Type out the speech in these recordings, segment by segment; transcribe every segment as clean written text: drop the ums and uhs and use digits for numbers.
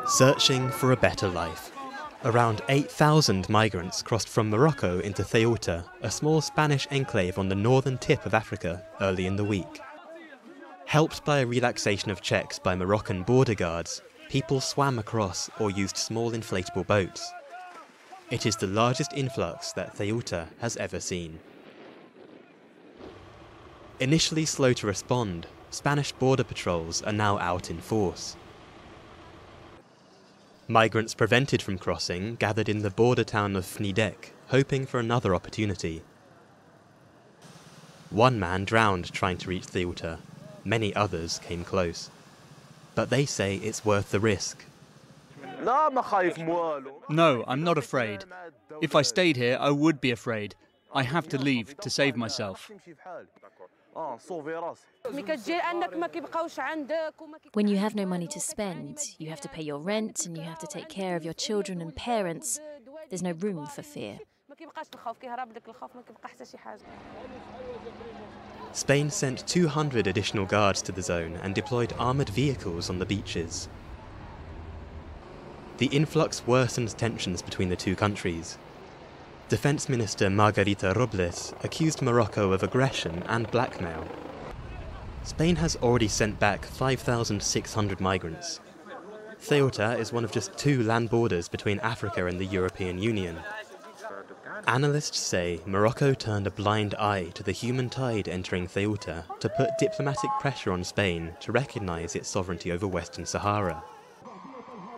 Searching for a better life. Around 8,000 migrants crossed from Morocco into Ceuta, a small Spanish enclave on the northern tip of Africa, early in the week. Helped by a relaxation of checks by Moroccan border guards, people swam across or used small inflatable boats. It is the largest influx that Ceuta has ever seen. Initially slow to respond, Spanish border patrols are now out in force. Migrants prevented from crossing gathered in the border town of Fnidek, hoping for another opportunity. One man drowned trying to reach Ceuta. Many others came close. But they say it's worth the risk. No, I'm not afraid. If I stayed here, I would be afraid. I have to leave to save myself. When you have no money to spend, you have to pay your rent and you have to take care of your children and parents. There's no room for fear. Spain sent 200 additional guards to the zone and deployed armoured vehicles on the beaches. The influx worsened tensions between the two countries. Defence Minister Margarita Robles accused Morocco of aggression and blackmail. Spain has already sent back 5,600 migrants. Ceuta is one of just 2 land borders between Africa and the European Union. Analysts say Morocco turned a blind eye to the human tide entering Ceuta to put diplomatic pressure on Spain to recognise its sovereignty over Western Sahara.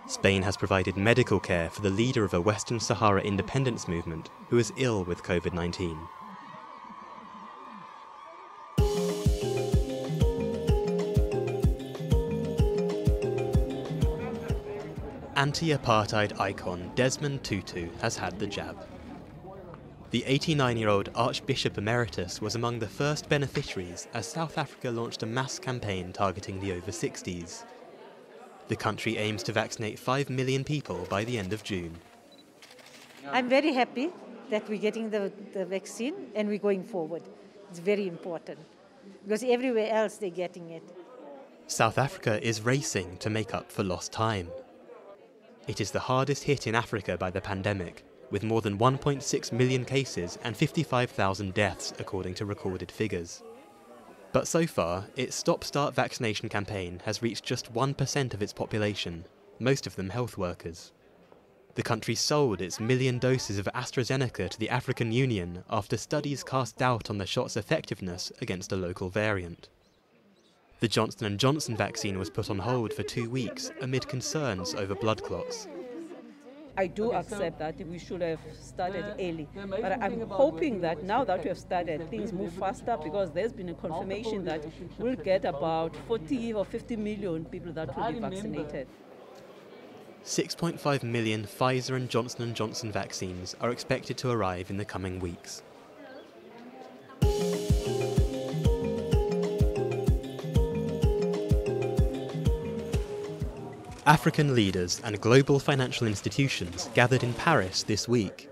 Spain has provided medical care for the leader of a Western Sahara independence movement who is ill with COVID-19. Anti-apartheid icon Desmond Tutu has had the jab. The 89-year-old Archbishop Emeritus was among the first beneficiaries as South Africa launched a mass campaign targeting the over 60s. The country aims to vaccinate 5 million people by the end of June. I'm very happy that we're getting the vaccine and we're going forward. It's very important because everywhere else they're getting it. South Africa is racing to make up for lost time. It is the hardest hit in Africa by the pandemic, with more than 1.6 million cases and 55,000 deaths according to recorded figures. But so far, its stop-start vaccination campaign has reached just 1% of its population, most of them health workers. The country sold its 1 million doses of AstraZeneca to the African Union after studies cast doubt on the shot's effectiveness against a local variant. The Johnson & Johnson vaccine was put on hold for 2 weeks amid concerns over blood clots. I do accept that we should have started early, but I'm hoping that now that we have started, things move faster because there's been a confirmation that we'll get about 40 or 50 million people that will be vaccinated. 6.5 million Pfizer and Johnson & Johnson vaccines are expected to arrive in the coming weeks. African leaders and global financial institutions gathered in Paris this week.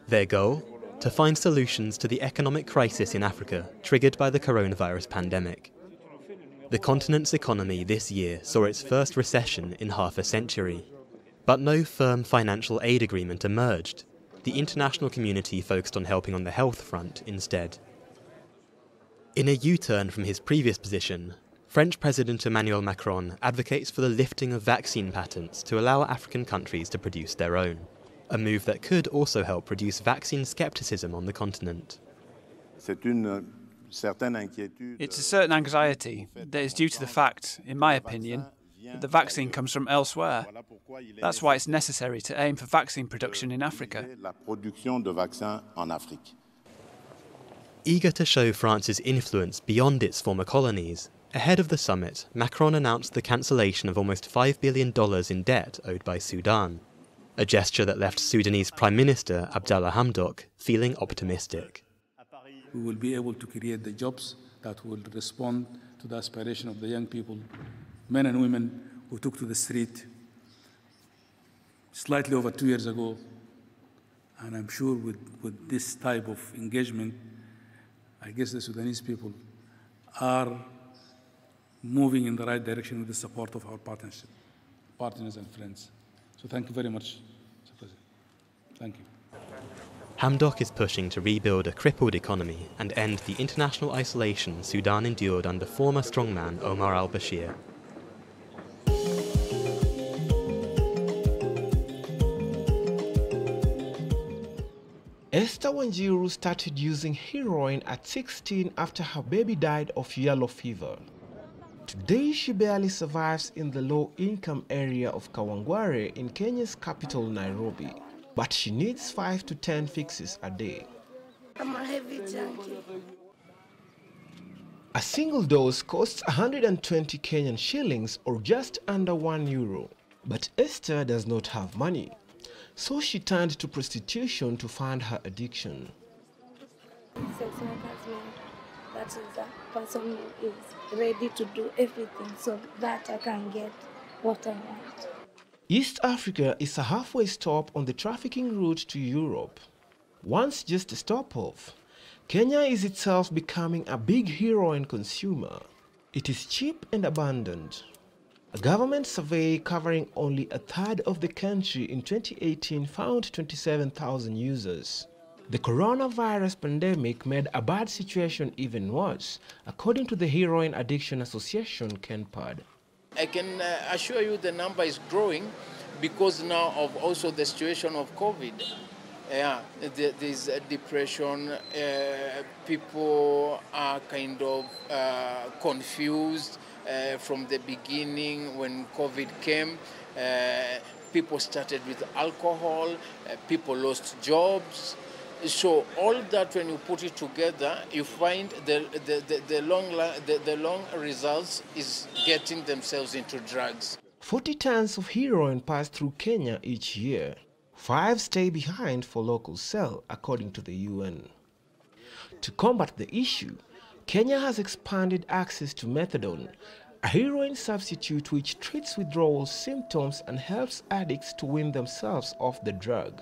Their goal? To find solutions to the economic crisis in Africa triggered by the coronavirus pandemic. The continent's economy this year saw its first recession in half a century. But no firm financial aid agreement emerged. The international community focused on helping on the health front instead. In a U-turn from his previous position, French President Emmanuel Macron advocates for the lifting of vaccine patents to allow African countries to produce their own, a move that could also help reduce vaccine skepticism on the continent. It's a certain anxiety that is due to the fact, in my opinion, that the vaccine comes from elsewhere. That's why it's necessary to aim for vaccine production in Africa. Eager to show France's influence beyond its former colonies, ahead of the summit, Macron announced the cancellation of almost $5 billion in debt owed by Sudan, a gesture that left Sudanese Prime Minister Abdallah Hamdok feeling optimistic. We will be able to create the jobs that will respond to the aspiration of the young people, men and women who took to the street slightly over 2 years ago. And I'm sure with this type of engagement, I guess the Sudanese people are moving in the right direction with the support of our partners and friends. So thank you very much, Mr. President. Thank you. Hamdok is pushing to rebuild a crippled economy and end the international isolation Sudan endured under former strongman Omar al-Bashir. Esther Wanjiru started using heroin at 16 after her baby died of yellow fever. Today she barely survives in the low-income area of Kawangware in Kenya's capital Nairobi, but she needs 5 to 10 fixes a day. I'm a heavy junkie. A single dose costs 120 Kenyan shillings or just under €1. But Esther does not have money, so she turned to prostitution to fund her addiction. Sex workers mean that is a person who is ready to do everything so that I can get what I want. East Africa is a halfway stop on the trafficking route to Europe. Once just a stop-off, Kenya is itself becoming a big heroin consumer. It is cheap and abundant. A government survey covering only a third of the country in 2018 found 27,000 users. The coronavirus pandemic made a bad situation even worse, according to the Heroin Addiction Association, KENPAD. I can assure you the number is growing because now of also the situation of COVID. There's depression, people are kind of confused from the beginning when COVID came. People started with alcohol, people lost jobs. So all that, when you put it together, you find the long results is getting themselves into drugs. 40 tons of heroin pass through Kenya each year. 5 stay behind for local sale, according to the UN. To combat the issue, Kenya has expanded access to methadone, a heroin substitute which treats withdrawal symptoms and helps addicts to wean themselves off the drug.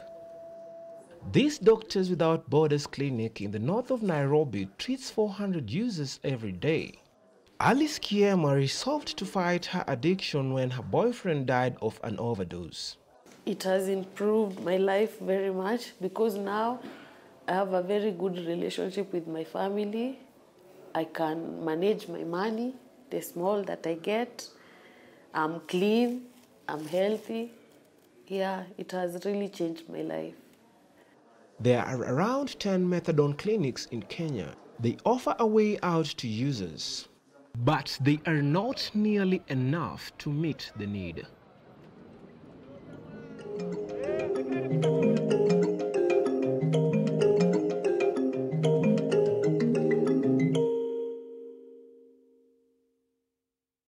This Doctors Without Borders clinic in the north of Nairobi treats 400 users every day. Alice Kiema resolved to fight her addiction when her boyfriend died of an overdose. It has improved my life very much because now I have a very good relationship with my family. I can manage my money, the small that I get. I'm clean, I'm healthy. Yeah, it has really changed my life. There are around 10 methadone clinics in Kenya. They offer a way out to users, but they are not nearly enough to meet the need.